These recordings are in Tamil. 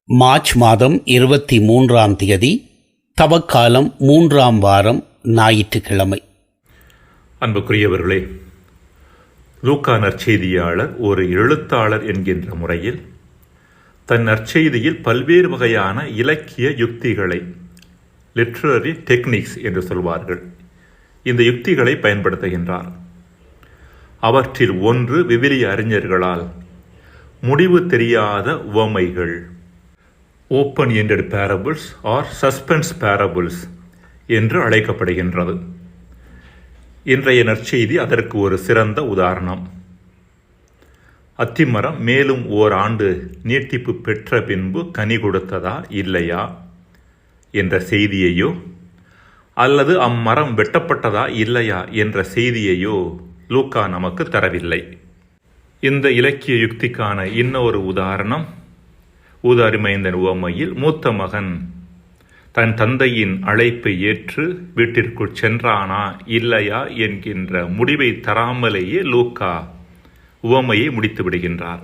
மார்ச் மாதம் 23ஆம் தேதி, தவக்காலம் 3ஆம் வாரம், ஞாயிற்றுக்கிழமை. அன்புக்குரியவர்களே, லூக்கா நற்செய்தியாளர் ஒரு எழுத்தாளர் என்கின்ற முறையில் தன் நற்செய்தியில் பல்வேறு வகையான இலக்கிய யுக்திகளை, லிட்ரரி டெக்னிக்ஸ் என்று சொல்வார்கள், இந்த யுக்திகளை பயன்படுத்துகின்றார். அவற்றில் ஒன்று விவிலிய அறிஞர்களால் முடிவு தெரியாத உவமைகள், open ended parables or suspense parables என்று அழைக்கப்படுகின்றது. இன்றைய நற்செய்தி அதற்கு ஒரு சிறந்த உதாரணம். அத்திமரம் மேலும் ஓராண்டு நீட்டிப்பு பெற்ற பின்பு கனி கொடுத்ததா இல்லையா என்ற செய்தியையோ, அல்லது அம்மரம் வெட்டப்பட்டதா இல்லையா என்ற செய்தியையோ லூக்கா நமக்கு தரவில்லை. இந்த இலக்கிய யுக்திக்கான இன்னொரு உதாரணம், ஊதாரிமைந்தன் உவமையில் மூத்த மகன் தன் தந்தையின் அழைப்பை ஏற்று வீட்டிற்குள் சென்றானா இல்லையா என்கின்ற முடிவை தராமலேயே லூக்கா உவமையை முடித்து விடுகின்றார்.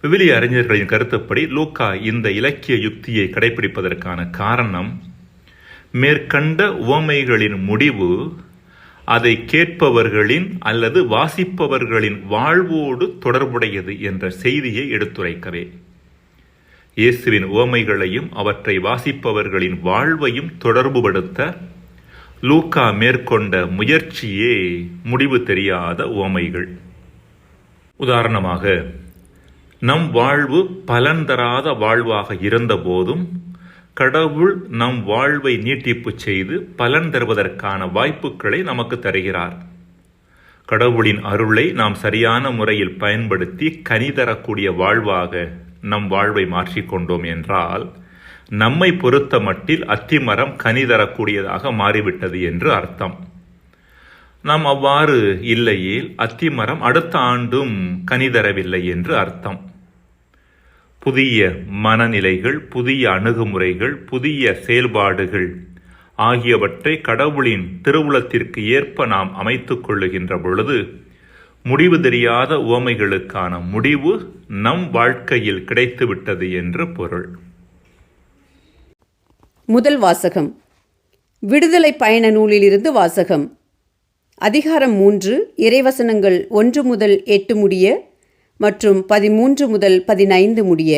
விவிலிய அறிஞர்களின் கருத்துப்படி லூக்கா இந்த இலக்கிய யுக்தியை கடைபிடிப்பதற்கான காரணம், மேற்கண்ட உவமைகளின் முடிவு அதை கேட்பவர்களின் அல்லது வாசிப்பவர்களின் வாழ்வோடு தொடர்புடையது என்ற செய்தியை எடுத்துரைக்கவே. இயேசுவின் உவமைகளையும் அவற்றை வாசிப்பவர்களின் வாழ்வையும் தொடர்புபடுத்த லூக்கா மேற்கொண்ட முயற்சியே முடிவு தெரியாத உவமைகள். உதாரணமாக, நம் வாழ்வு பலன் தராத வாழ்வாக இருந்த போதும் கடவுள் நம் வாழ்வை நீட்டிப்பு செய்து பலன் தருவதற்கான வாய்ப்புகளை நமக்கு தருகிறார். கடவுளின் அருளை நாம் சரியான முறையில் பயன்படுத்தி கனி தரக்கூடிய வாழ்வாக நம் வாழ்வை மாற்றிக்கொண்டோம் என்றால், நம்மை பொறுத்த மட்டில் அத்திமரம் கனி தரக்கூடியதாக மாறிவிட்டது என்று அர்த்தம். நாம் அவ்வாறு இல்லையேல் அத்திமரம் அடுத்த ஆண்டும் கனி தரவில்லை என்று அர்த்தம். புதிய மனநிலைகள், புதிய அணுகுமுறைகள், புதிய செயல்பாடுகள் ஆகியவற்றை கடவுளின் திருவுளத்திற்கு ஏற்ப நாம் அமைத்துக் கொள்ளுகின்ற பொழுது முடிவு தெரியாத உவமைகளுக்கான முடிவு நம் வாழ்க்கையில் கிடைத்துவிட்டது என்று பொருள். முதல் வாசகம், விடுதலை பயண நூலிலிருந்து வாசகம். அதிகாரம் 3, இறைவசனங்கள் 1 முதல் 8 முடிய மற்றும் 13 முதல் 15 முடிய.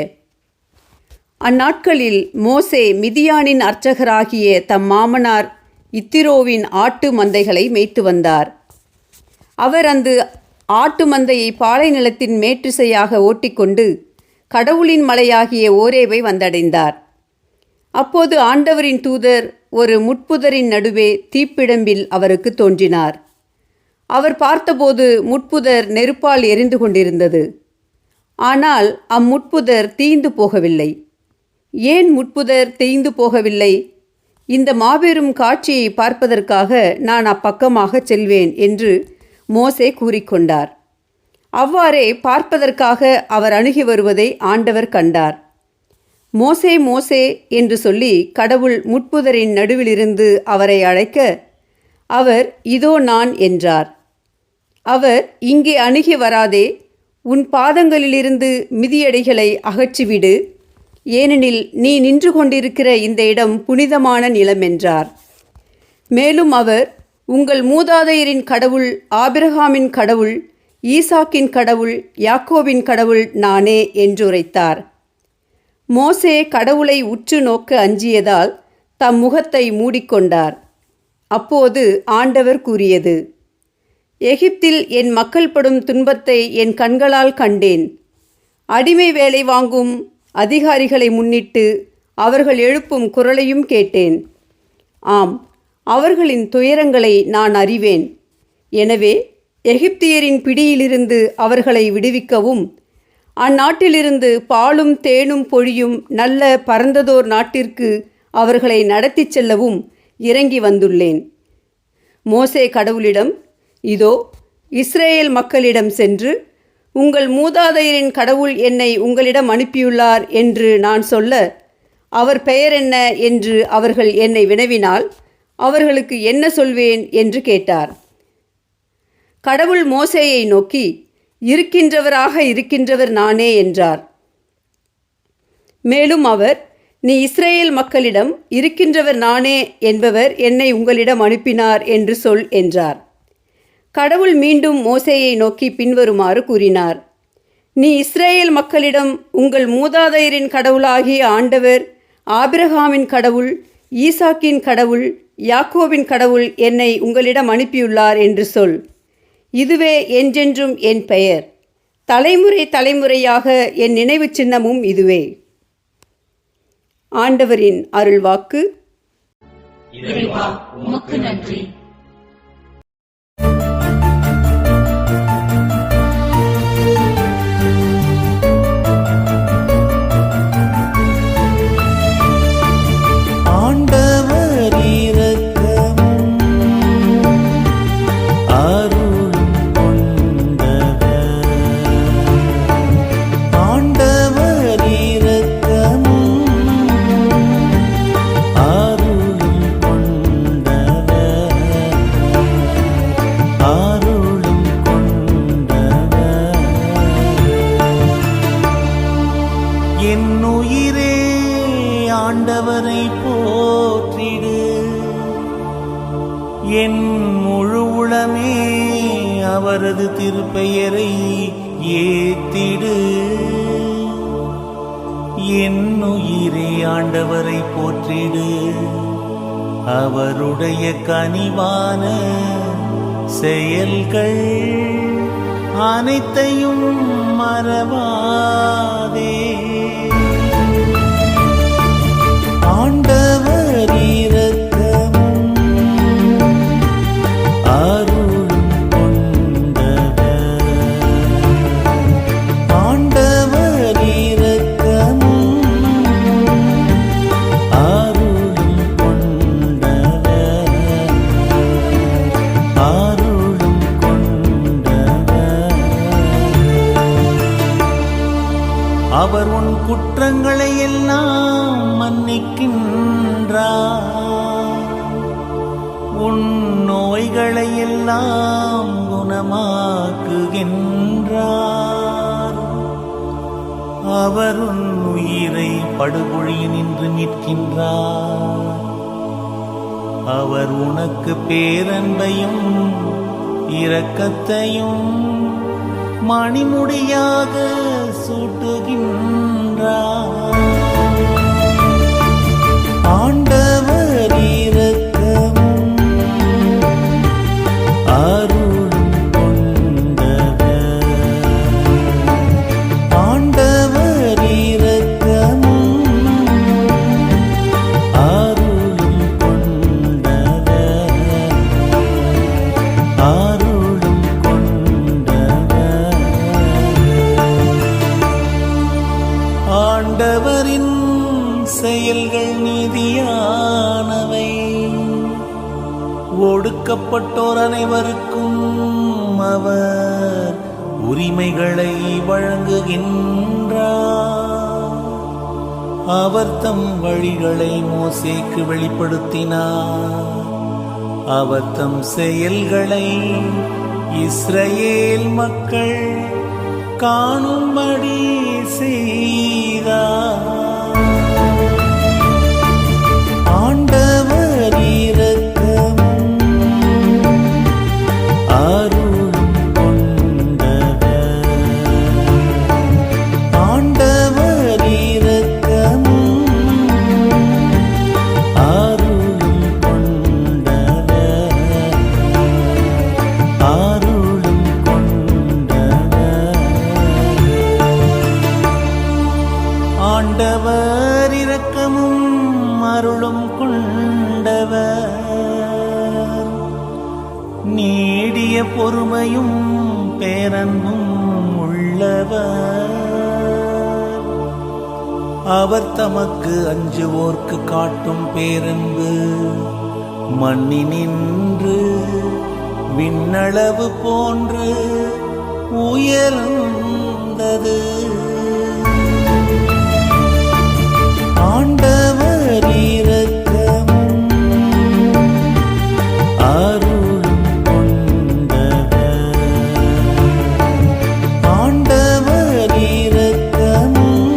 அந்நாட்களில் மோசே மிதியானின் அர்ச்சகராகிய தம் மாமனார் இத்திரோவின் ஆட்டு மந்தைகளை மேய்த்து வந்தார். அவர் அந்த ஆட்டு மந்தையை பாலை நிலத்தின் மேற்றிசையாக ஓட்டிக்கொண்டு கடவுளின் மலையாகிய ஓரேவை வந்தடைந்தார். அப்போது ஆண்டவரின் தூதர் ஒரு முட்புதரின் நடுவே தீப்பிழம்பில் அவருக்கு தோன்றினார். அவர் பார்த்தபோது முட்புதர் நெருப்பால் எரிந்து கொண்டிருந்தது. ஆனால் அம்முட்புதர் தீய்ந்து போகவில்லை. ஏன் முட்புதர் தேய்ந்து போகவில்லை? இந்த மாபெரும் காட்சியை பார்ப்பதற்காக நான் அப்பக்கமாக செல்வேன் என்று மோசே கூறிக்கொண்டார். அவ்வாறே பார்ப்பதற்காக அவர் அணுகி வருவதை ஆண்டவர் கண்டார். மோசே மோசே என்று சொல்லி கடவுள் முட்புதரின் நடுவிலிருந்து அவரை அழைக்க, அவர் இதோ நான் என்றார். அவர், இங்கே அணுகி வராதே, உன் பாதங்களிலிருந்து மிதியடைகளை அகற்றிவிடு, ஏனெனில் நீ நின்று கொண்டிருக்கிற இந்த இடம் புனிதமான நிலம் என்றார். மேலும் அவர், உங்கள் மூதாதையரின் கடவுள் ஆபிரகாமின் கடவுள், ஈசாக்கின் கடவுள், யாக்கோபின் கடவுள் நானே என்றுரைத்தார். மோசே கடவுளை உற்று நோக்க அஞ்சியதால் தம் முகத்தை மூடிக்கொண்டார். அப்போது ஆண்டவர் கூறியது, எகிப்தில் என் மக்கள் படும் துன்பத்தை என் கண்களால் கண்டேன். அடிமை வேலை வாங்கும் அதிகாரிகளை முன்னிட்டு அவர்கள் எழுப்பும் குரலையும் கேட்டேன். ஆம், அவர்களின் துயரங்களை நான் அறிவேன். எனவே எகிப்தியரின் பிடியிலிருந்து அவர்களை விடுவிக்கவும், அந்நாட்டிலிருந்து பாலும் தேனும் பொழியும் நல்ல பரந்ததோர் நாட்டிற்கு அவர்களை நடத்திச் செல்லவும் இறங்கி வந்துள்ளேன். மோசே கடவுளிடம், இதோ இஸ்ரேல் மக்களிடம் சென்று, உங்கள் மூதாதையரின் கடவுள் என்னை உங்களிடம் அனுப்பியுள்ளார் என்று நான் சொல்ல, அவர் பெயர் என்ன என்று அவர்கள் என்னை வினவினால் அவர்களுக்கு என்ன சொல்வேன் என்று கேட்டார். கடவுள் மோசேயை நோக்கி, இருக்கின்றவராக இருக்கின்றவர் நானே என்றார். மேலும் அவர், நீ இஸ்ரேல் மக்களிடம், இருக்கின்றவர் நானே என்பவர் என்னை உங்களிடம் அனுப்பினார் என்று சொல் என்றார். கடவுள் மீண்டும் மோசேயை நோக்கி பின்வருமாறு கூறினார். நீ இஸ்ரேல் மக்களிடம், உங்கள் மூதாதையரின் கடவுளாகிய ஆண்டவர், ஆபிரகாமின் கடவுள், ஈசாக்கின் கடவுள், யாக்கோபின் கடவுள் என்னை உங்களிடம் அனுப்பியுள்ளார் என்று சொல். இதுவே என்றென்றும் என் பெயர், தலைமுறை தலைமுறையாக என் நினைவு சின்னமும் இதுவே. ஆண்டவரின் அருள்வாக்கு. இறைவா, உமக்கு நன்றி. என்னுயிரே ஆண்டவரை போற்றிடு, என் முழு உளமே அவரது திருப்பெயரை ஏத்திடு. என்னுயிரே ஆண்டவரை போற்றிடு, அவருடைய கனிவான செயல்கள் அனைத்தையும் மறவாதே. ஆண்டவர் இரக்கமும் அருளும் கொண்டவர், ஆண்டவர் இரக்கமும் அருளும் கொண்டவர், அருளும் கொண்டவர். அவர் உன் குற்றங்களை எல்லாம் மன்னிக்கின்றார், உன் நோய்களை எல்லாம் குணமாக்குகின்றார். அவர் உன் உயிரை படுகொழியினின்று மீட்கின்றார். அவர் உனக்கு பேரன்பையும் இரக்கத்தையும் மணிமுடியாக சூட்டுகின்றார். ஆண்டவர் இரக்கமும் அருளும் கொண்டவர், ஆண்டவர் இரக்கமும் அருளும் கொண்டவர், அருளும் கொண்டவர். ஆண்டவரின் செயல்கள் நீதியானவை, ஒடுக்கப்பட்டோர் அனைவருக்கும் அவர் உரிமைகளை வழங்குகின்றார். அவர் தம் வழிகளை மோசேக்கு வெளிப்படுத்தினார். அவர் தம் செயல்களை இஸ்ரவேல் மக்கள் காணும்படி செய்தார். ஆண்டவர் இரக்கமும் அருளும் கொண்டவர், ஆண்டவர் இரக்கமும் அருளும் கொண்டவர், அருளும் கொண்டவர். ஆண்டவர் இரக்கமும் அருளும் கொண்டவர், நீடிய பொறுமையும் பேரன்பும் உள்ளவர். அவர் தமக்கு அஞ்சுவோர்க்கு காட்டும் பேரன்பு மண்ணினின்று விண்ணளவு போன்று உயர்ந்தது. ஆண்டவர் இரக்கமும் அருளும் கொண்டவர், ஆண்டவர் இரக்கமும்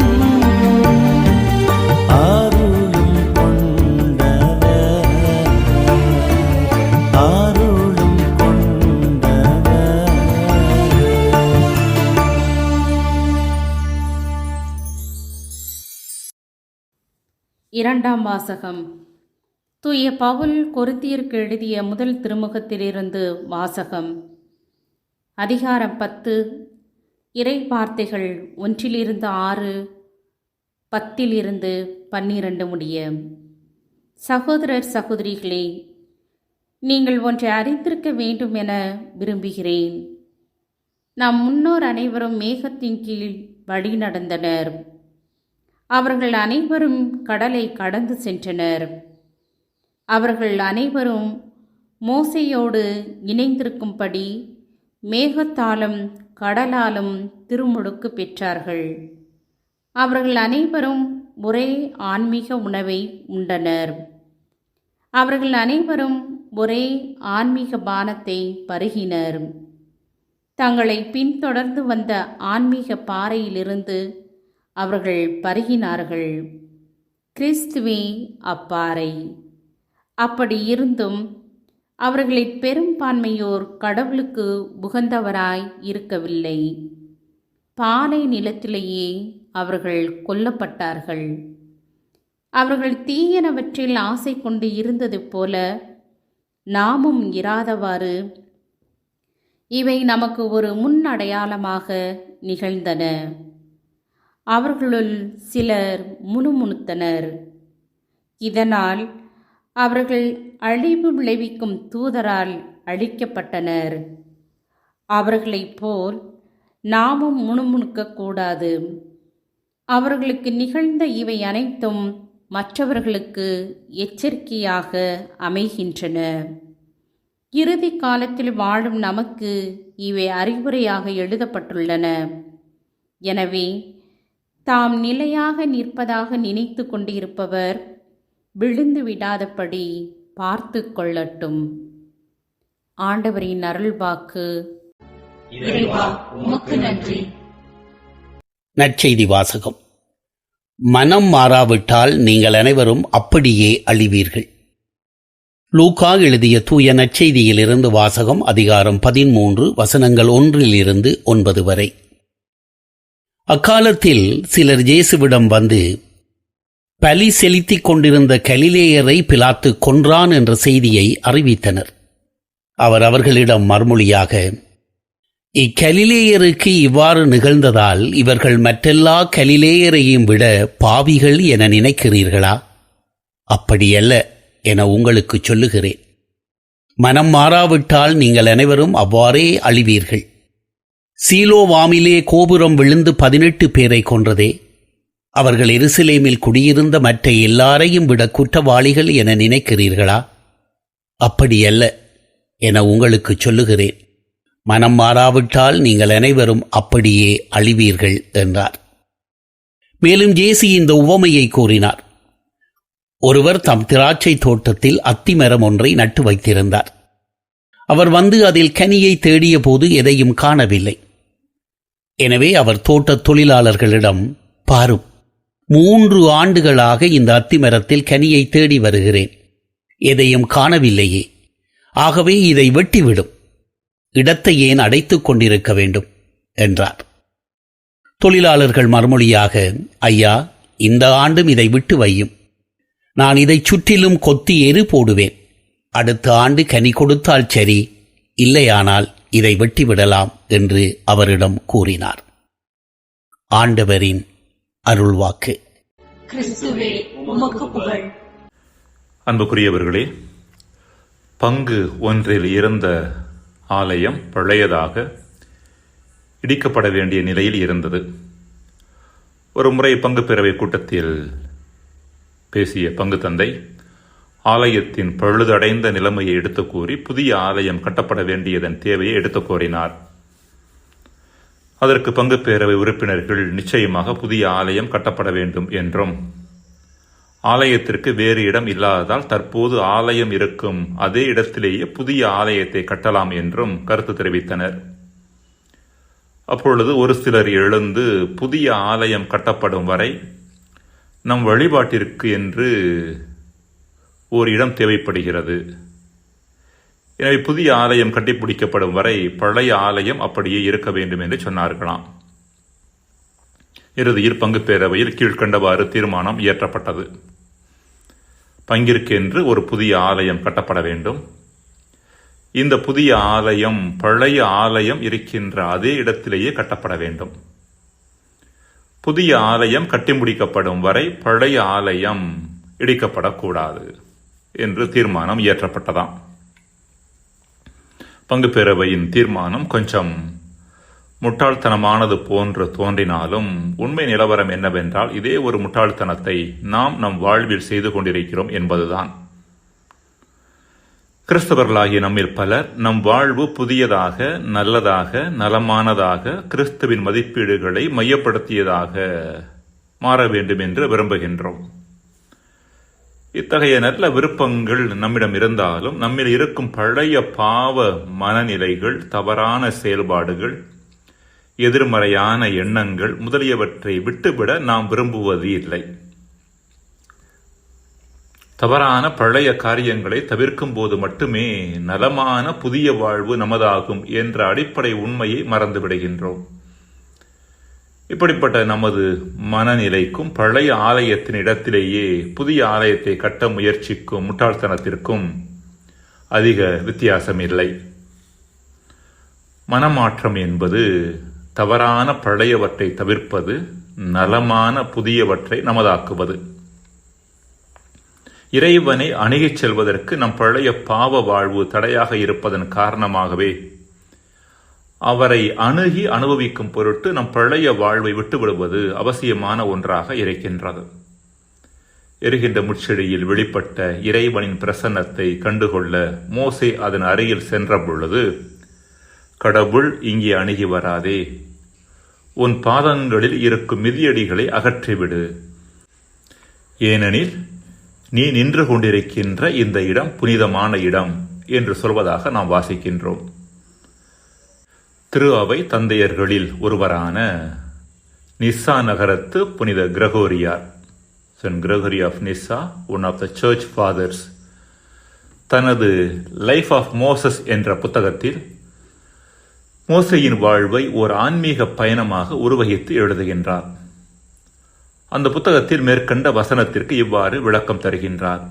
இரண்டாம் வாசகம். தூய பவுல் கொரிந்தியருக்கு எழுதிய முதல் திருமுகத்திலிருந்து வாசகம். அதிகாரம் 10, இறை வார்த்தைகள் 1-6, 10-12 முடிய. சகோதரர் சகோதரிகளே, நீங்கள் ஒன்றை அறிந்திருக்க வேண்டும் என விரும்புகிறேன். நம் முன்னோர் அனைவரும் மேகத்தின் கீழ் வழி நடந்தனர். அவர்கள் அனைவரும் கடலை கடந்து சென்றனர். அவர்கள் அனைவரும் மோசேயோடு இணைந்திருக்கும்படி மேகத்தாலும் கடலாலும் திருமுழுக்கு பெற்றார்கள். அவர்கள் அனைவரும் ஒரே ஆன்மீக உணவை உண்டனர். அவர்கள் அனைவரும் ஒரே ஆன்மீக பானத்தை பருகினர். தங்களை பின்தொடர்ந்து வந்த ஆன்மீக பாறையிலிருந்து அவர்கள் பருகினார்கள். கிறிஸ்துவே அப்பாறை. அப்படி இருந்தும் அவர்களில் பெரும்பான்மையோர் கடவுளுக்கு உகந்தவராய் இருக்கவில்லை. பாலை நிலத்திலேயே அவர்கள் கொல்லப்பட்டார்கள். அவர்கள் தீயனவற்றில் ஆசை கொண்டு இருந்தது போல நாமும் இராதவாறு இவை நமக்கு ஒரு முன்னடையாளமாக நிகழ்ந்தன. அவர்களுள் சிலர் முணுமுணுத்தனர். இதனால் அவர்கள் அழிவு விளைவிக்கும் தூதரால் அழிக்கப்பட்டனர். அவர்களைப் போல் நாமும் முணுமுணுக்கக்கூடாது. அவர்களுக்கு நிகழ்ந்த இவை அனைத்தும் மற்றவர்களுக்கு எச்சரிக்கையாக அமைகின்றன. இறுதி காலத்தில் வாழும் நமக்கு இவை அறிவுரையாக எழுதப்பட்டுள்ளன. எனவே தாம் நிலையாக நிற்பதாக நினைத்து கொண்டிருப்பவர் விழுந்து விடாதபடி பார்த்து கொள்ளட்டும். ஆண்டவரின் அருள்வாக்கு. இறைவா, உமக்கு நன்றி. நற்செய்தி வாசகம். மனம் மாறாவிட்டால் நீங்கள் அனைவரும் அப்படியே அழிவீர்கள். லூக்கா எழுதிய தூய நற்செய்தியிலிருந்து வாசகம். அதிகாரம் 13, வசனங்கள் 1-9 வரை. அக்காலத்தில் சிலர் இயேசுவிடம் வந்து, பலி செலுத்திக் கொண்டிருந்த கலிலேயரை பிலாத்து கொன்றான் என்ற செய்தியை அறிவித்தனர். அவர் அவர்களிடம் மறுமொழியாக, இக்கலிலேயருக்கு இவ்வாறு நிகழ்ந்ததால் இவர்கள் மற்றெல்லா கலிலேயரையும் விட பாவிகள் என நினைக்கிறீர்களா? அப்படியல்ல என உங்களுக்கு சொல்லுகிறேன். மனம் மாறாவிட்டால் நீங்கள் அனைவரும் அவ்வாறே அழிவீர்கள். சீலோவாமிலே கோபுரம் விழுந்து 18 பேரை கொன்றதே, அவர்கள் எருசலேமில் குடியிருந்த மற்ற எல்லாரையும் விட குற்றவாளிகள் என நினைக்கிறீர்களா? அப்படியல்ல என உங்களுக்கு சொல்லுகிறேன். மனம் மாறாவிட்டால் நீங்கள் அனைவரும் அப்படியே அழிவீர்கள் என்றார். மேலும் இயேசு இந்த உவமையை கூறினார். ஒருவர் தம் திராட்சை தோட்டத்தில் அத்திமரம் ஒன்றை நட்டு வைத்திருந்தார். அவர் வந்து அதில் கனியை தேடிய போது எதையும் காணவில்லை. எனவே அவர் தோட்டத் தொழிலாளர்களிடம், பாரும், 3 ஆண்டுகளாக இந்த அத்திமரத்தில் கனியை தேடி வருகிறேன், எதையும் காணவில்லையே. ஆகவே இதை வெட்டிவிடும், இடத்தை ஏன் அடைத்துக் கொண்டிருக்க வேண்டும் என்றார். தொழிலாளர்கள் மறுமொழியாக, ஐயா, இந்த ஆண்டும் இதை விட்டு வையும். நான் இதை சுற்றிலும் கொத்தி எரு போடுவேன். அடுத்த ஆண்டு கனி கொடுத்தால் சரி, இல்லையானால் இதை வெட்டிவிடலாம் என்று அவரிடம் கூறினார். ஆண்டவரின் அருள்வாக்கு. கிறிஸ்துவே, உமக்கு புகழ். அன்புக்குரியவர்களே, பங்கு ஒன்றில் இருந்த ஆலயம் பழையதாக இடிக்கப்பட வேண்டிய நிலையில் இருந்தது. ஒரு முறை பங்கு பேரவை கூட்டத்தில் பேசிய பங்கு தந்தை ஆலயத்தின் பழுதடைந்த நிலைமையை எடுத்து கூறி புதிய ஆலயம் கட்டப்பட வேண்டியதன் தேவையை எடுத்து கோரினார். அதற்கு பங்கு பேரவை உறுப்பினர்கள் நிச்சயமாக புதிய ஆலயம் கட்டப்பட வேண்டும் என்றும், ஆலயத்திற்கு வேறு இடம் இல்லாததால் தற்போது ஆலயம் இருக்கும் அதே இடத்திலேயே புதிய ஆலயத்தை கட்டலாம் என்றும் கருத்து தெரிவித்தனர். அப்பொழுது ஒரு சிலர் எழுந்து, புதிய ஆலயம் கட்டப்படும் வரை நம் வழிபாட்டிற்கு என்று ஒரு இடம் தேவைப்படுகிறது. எனவே புதிய ஆலயம் கட்டிப்பிடிக்கப்படும் வரை பழைய ஆலயம் அப்படியே இருக்க வேண்டும் என்று சொன்னார்களாம். இறுதியில் பங்கு பேரவையில் கீழ்கண்டவாறு தீர்மானம் இயற்றப்பட்டது. பங்கிற்கென்று ஒரு புதிய ஆலயம் கட்டப்பட வேண்டும். இந்த புதிய ஆலயம் பழைய ஆலயம் இருக்கின்ற அதே இடத்திலேயே கட்டப்பட வேண்டும். புதிய ஆலயம் கட்டி முடிக்கப்படும் வரை பழைய ஆலயம் இடிக்கப்படக்கூடாது என்று தீர்மானம் இயற்றப்பட்டதாம். பங்கு பேரவையின் தீர்மானம் கொஞ்சம் முட்டாள்தனமானது போன்று தோன்றினாலும் உண்மை நிலவரம் என்னவென்றால் இதே ஒரு முட்டாள்தனத்தை நாம் நம் வாழ்வில் செய்து கொண்டிருக்கிறோம் என்பதுதான். கிறிஸ்தவர்களாகிய நம்மில் பலர் நம் வாழ்வு புதியதாக, நல்லதாக, நலமானதாக, கிறிஸ்துவின் மதிப்பீடுகளை மையப்படுத்தியதாக மாற வேண்டும் என்று விரும்புகின்றோம். இத்தகைய நல்ல விருப்பங்கள் நம்மிடம் இருந்தாலும் நம்மில் இருக்கும் பழைய பாவ மனநிலைகள், தவறான செயல்பாடுகள், எதிர்மறையான எண்ணங்கள் முதலியவற்றை விட்டுவிட நாம் விரும்புவது இல்லை. தவறான பழைய காரியங்களை தவிர்க்கும் போது மட்டுமே நலமான புதிய வாழ்வு நமதாகும் என்ற அடிப்படை உண்மையை மறந்துவிடுகின்றோம். இப்படிப்பட்ட நமது மனநிலைக்கும் பழைய ஆலயத்தின் இடத்திலேயே புதிய ஆலயத்தை கட்ட முயற்சிக்கும் முட்டாள்தனத்திற்கும் அதிக வித்தியாசம் இல்லை. மனமாற்றம் என்பது தவறான பழையவற்றை தவிர்ப்பது, நலமான புதியவற்றை நமதாக்குவது. இறைவனை அணுகிச் செல்வதற்கு நம் பழைய பாவ வாழ்வு தடையாக இருப்பதன் காரணமாகவே அவரை அணுகி அனுபவிக்கும் பொருட்டு நம் பழைய வாழ்வை விட்டுவிடுவது அவசியமான ஒன்றாக இருக்கின்றது. எரிகின்ற முட்செடியில் வெளிப்பட்ட இறைவனின் பிரசன்னத்தை கண்டுகொள்ள மோசே அதன் அருகில் சென்ற பொழுது, கடவுள் இங்கே அணுகி வராதே, உன் பாதங்களில் இருக்கும் மிதியடிகளை அகற்றிவிடு, ஏனெனில் நீ நின்று கொண்டிருக்கின்ற இந்த இடம் புனிதமான இடம் என்று சொல்வதாக நாம் வாசிக்கின்றோம். திரு அவை தந்தையர்களில் ஒருவரான நிஸ்ஸா நகரத்து புனித கிரகோரியார், saint Gregory of Nyssa, one of the church fathers, தனது லைஃப் ஆஃப் மோசஸ் என்ற புத்தகத்தில் மோசையின் வாழ்வை ஒரு ஆன்மீக பயணமாக உருவகித்து எழுதுகின்றார். அந்த புத்தகத்தில் மேற்கண்ட வசனத்திற்கு இவ்வாறு விளக்கம் தருகின்றார்.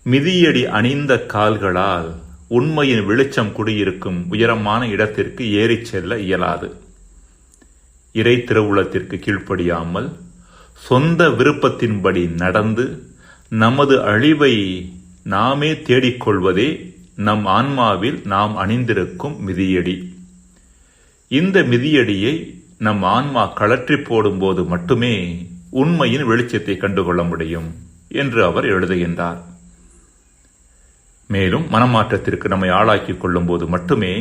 மிதியடி அணிந்த கால்களால் உண்மையின் வெளிச்சம் குடியிருக்கும் உயரமான இடத்திற்கு ஏறிச் செல்ல இயலாது. இறை திருவுளத்திற்கு கீழ்ப்படியாமல் சொந்த விருப்பத்தின்படி நடந்து நமது அழிவை நாமே தேடிக்கொள்வதே நம் ஆன்மாவில் நாம் அணிந்திருக்கும் மிதியடி. இந்த மிதியடியை நம் ஆன்மா கழற்றி போடும்போது மட்டுமே உண்மையின் வெளிச்சத்தை கண்டுகொள்ள முடியும் என்று அவர் எழுதுகின்றார். மேலும் மனமாற்றத்திற்கு நம்மை ஆளாக்கிக் கொள்ளும் போது மட்டுமே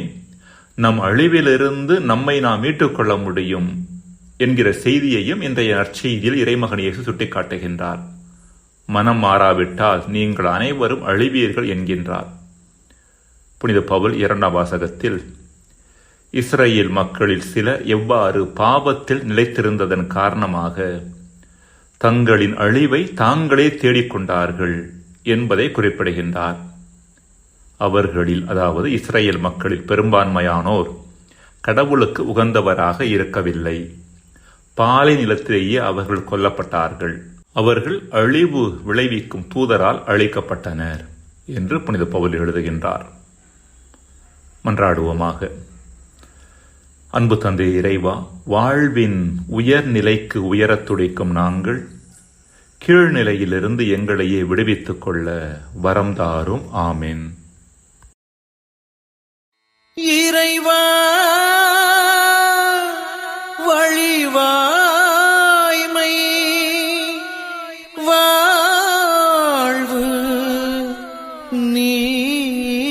நம் அழிவிலிருந்து நம்மை நாம் மீட்டுக்கொள்ள முடியும் என்கிற செய்தியையும் இன்றைய நற்செய்தியில் இறைமகன் இயேசு சுட்டிக்காட்டுகின்றார். மனம் மாறாவிட்டால் நீங்கள் அனைவரும் அழிவீர்கள் என்கின்றார். புனித பவுல் 2ஆம் வாசகத்தில் இஸ்ரேல் மக்களில் சிலர் எவ்வாறு பாவத்தில் நிலைத்திருந்ததன் காரணமாக தங்களின் அழிவை தாங்களே தேடிக்கொண்டார்கள் என்பதை குறிப்பிடுகின்றார். அவர்களில், அதாவது இஸ்ரேல் மக்களில் பெரும்பான்மையானோர் கடவுளுக்கு உகந்தவராக இருக்கவில்லை. பாலை நிலத்திலேயே அவர்கள் கொல்லப்பட்டார்கள். அவர்கள் அழிவு விளைவிக்கும் தூதரால் அழிக்கப்பட்டனர் என்று புனித பவுல் எழுதுகின்றார். மன்றாடுவோமாக. அன்பு தந்தை இறைவா, வாழ்வின் உயர்நிலைக்கு உயரத் துடிக்கும் நாங்கள் கீழ்நிலையிலிருந்து எங்களையே விடுவித்துக் கொள்ள வரம் தாரும். ஆமென். இறைவா வழிவாய்மை வாழ்வு நீரே.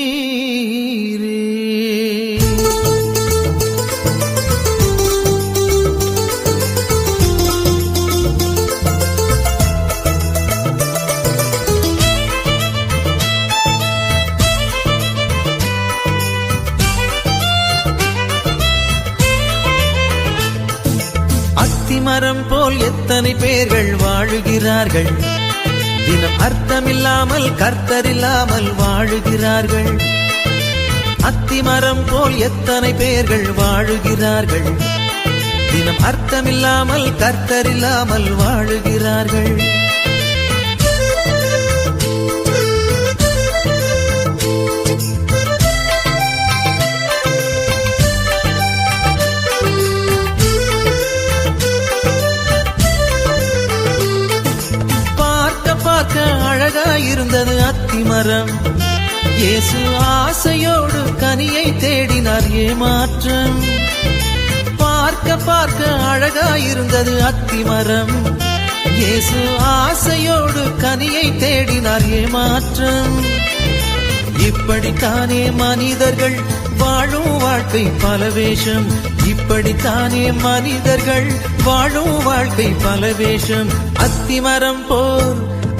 அத்திமரம் போல் எத்தனை பேர்கள் வாழுகிறார்கள். தினம் அர்த்தமில்லாமல் கர்த்தரில்லாமல் வாழுகிறார்கள். அத்திமரம் போல் எத்தனை பேர்கள் வாழுகிறார்கள். தினம் அர்த்தமில்லாமல் கர்த்தரில்லாமல் வாழுகிறார்கள். அழகாயிருந்தது அத்திமரம். இயேசு ஆசையோடு கனியை தேடினார், ஏமாற்றம். பார்க்க பார்க்க அழகாயிருந்தது அத்திமரம். இயேசு ஆசையோடு கனியை தேடினார், ஏமாற்றம். இப்படித்தானே மனிதர்கள் வாழும் வாழ்க்கை பல வேஷம். இப்படித்தானே மனிதர்கள் வாழும் வாழ்க்கை பல வேஷம். அத்திமரம் போல்,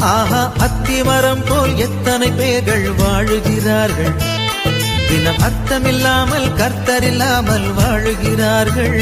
ஆஹா அத்திமரம் போல் எத்தனை பேர்கள் வாழுகிறார்கள். தினம் அர்த்தமில்லாமல் கர்த்தரில்லாமல் வாழுகிறார்கள்.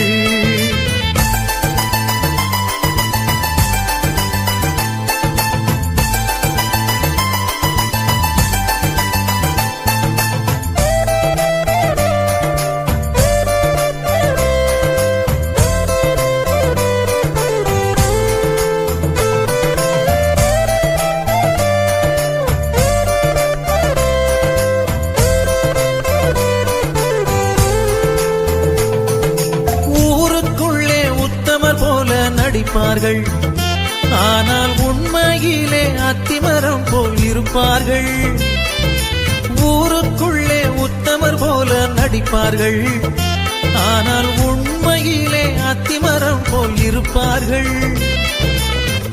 நடிப்பார்கள், ஆனால் உண்மையிலே அத்திமரம் போல் இருப்பார்கள். ஊருக்குள்ளே உத்தமர் போல நடிப்பார்கள், ஆனால் உண்மையிலே அத்திமரம் போல் இருப்பார்கள்.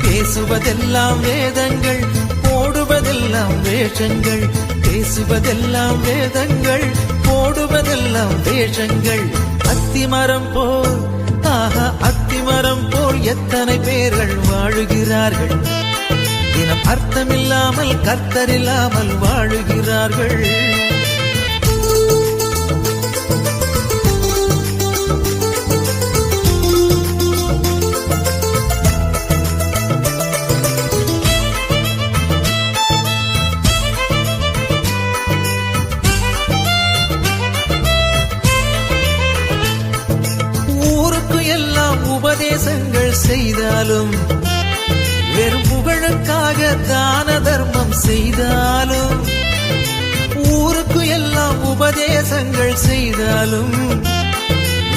பேசுவதெல்லாம் வேதங்கள், போடுவதெல்லாம் வேஷங்கள். பேசுவதெல்லாம் வேதங்கள், போடுவதெல்லாம் வேஷங்கள். அத்திமரம் போல், ஆஹா அத்திமரம் போல் எத்தனை பேர்கள் வாழுகிறார்கள். தினம் அர்த்தமில்லாமல் கர்த்தரில்லாமல் வாழுகிறார்கள். உபதேசங்கள் செய்தாலும், வெறும் புகழுக்காக தான தர்மம் செய்தாலும், ஊருக்கு எல்லாம் உபதேசங்கள் செய்தாலும்,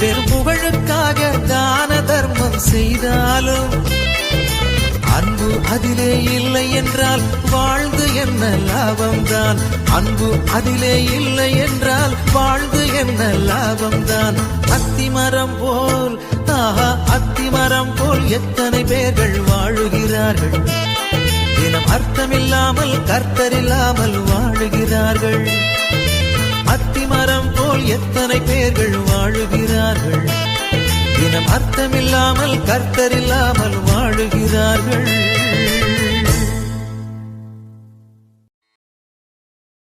வெறும் புகழுக்காக தான தர்மம் செய்தாலும், அன்பு அதிலே இல்லை என்றால் வாழ்ந்து என்ன லாபம்தான். அன்பு அதிலே இல்லை என்றால் வாழ்ந்து என்ன லாபம்தான். அத்திமரம் போல், ஆஹா அத்திமரம் போல் எத்தனை பேர்கள் வாழுகிறார்கள். தினம் அர்த்தமில்லாமல் கர்த்தரில்லாமல் வாழுகிறார்கள். அத்திமரம் போல் எத்தனை பேர்கள் வாழுகிறார்கள். தினம் அர்த்தமில்லாமல் கர்த்தரில்லாமல் வாழுகிறார்கள்.